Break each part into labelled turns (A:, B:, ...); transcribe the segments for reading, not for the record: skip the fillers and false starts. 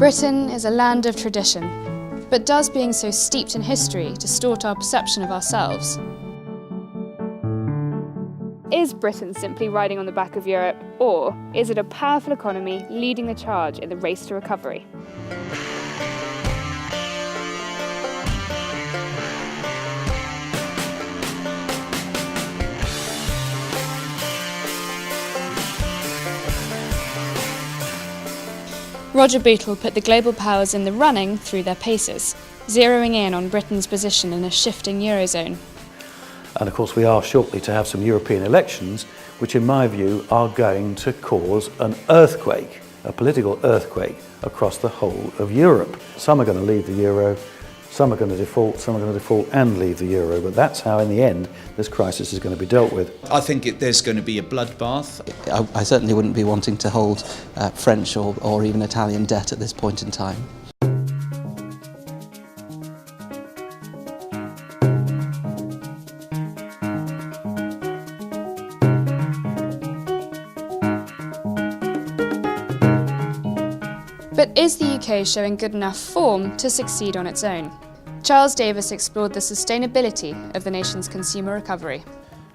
A: Britain is a land of tradition, but does being so steeped in history distort our perception of ourselves? Is Britain simply riding on the back of Europe, or is it a powerful economy leading the charge in the race to recovery? Roger Bootle put the global powers in the running through their paces, zeroing in on Britain's position in a shifting Eurozone.
B: And of course we are shortly to have some European elections, which in my view are going to cause an earthquake, a political earthquake across the whole of Europe. Some are going to leave the euro, some are going to default, some are going to default and leave the euro, but that's how in the end this crisis is going to be dealt with.
C: I think there's going to be a bloodbath.
D: I certainly wouldn't be wanting to hold French or even Italian debt at this point in time.
A: But is the UK showing good enough form to succeed on its own? Charles Davies explored the sustainability of the nation's consumer recovery.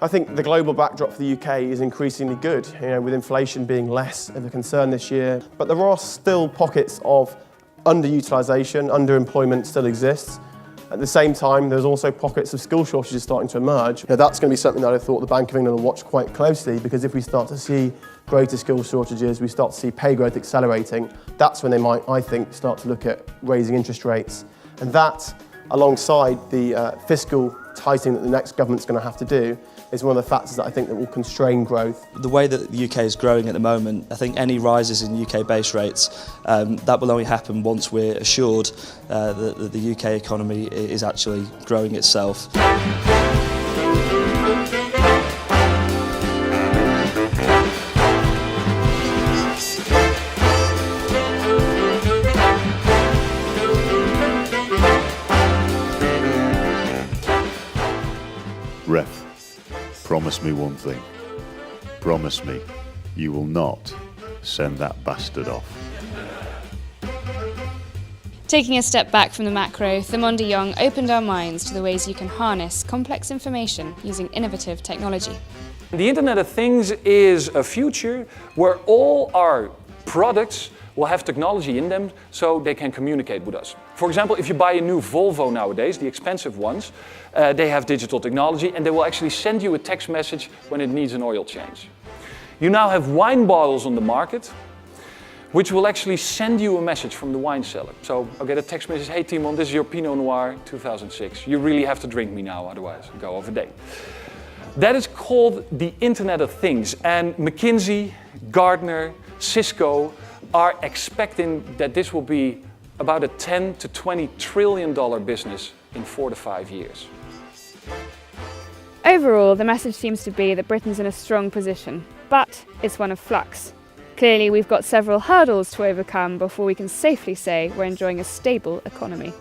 E: I think the global backdrop for the UK is increasingly good, with inflation being less of a concern this year. But there are still pockets of underutilisation, underemployment still exists. At the same time, there's also pockets of skill shortages starting to emerge. That's going to be something that I thought the Bank of England will watch quite closely, because if we start to see greater skill shortages, we start to see pay growth accelerating, that's when they might, I think, start to look at raising interest rates. And that, alongside the fiscal tightening that the next government's going to have to do, is one of the factors that I think that will constrain growth.
F: The way that the UK is growing at the moment, I think any rises in UK base rates, that will only happen once we're assured that the UK economy is actually growing itself.
G: Ref, promise me one thing. Promise me you will not send that bastard off.
A: Taking a step back from the macro, Thamonda Young opened our minds to the ways you can harness complex information using innovative technology.
H: The Internet of Things is a future where all our products will have technology in them so they can communicate with us. For example, if you buy a new Volvo nowadays, the expensive ones, they have digital technology and they will actually send you a text message when it needs an oil change. You now have wine bottles on the market which will actually send you a message from the wine cellar. So I'll get a text message, hey Timon, this is your Pinot Noir 2006. You really have to drink me now, otherwise I'll go over date. That is called the Internet of Things, and McKinsey, Gartner, Cisco are expecting that this will be about a $10 to $20 trillion business in 4 to 5 years.
A: Overall, the message seems to be that Britain's in a strong position, but it's one of flux. Clearly, we've got several hurdles to overcome before we can safely say we're enjoying a stable economy.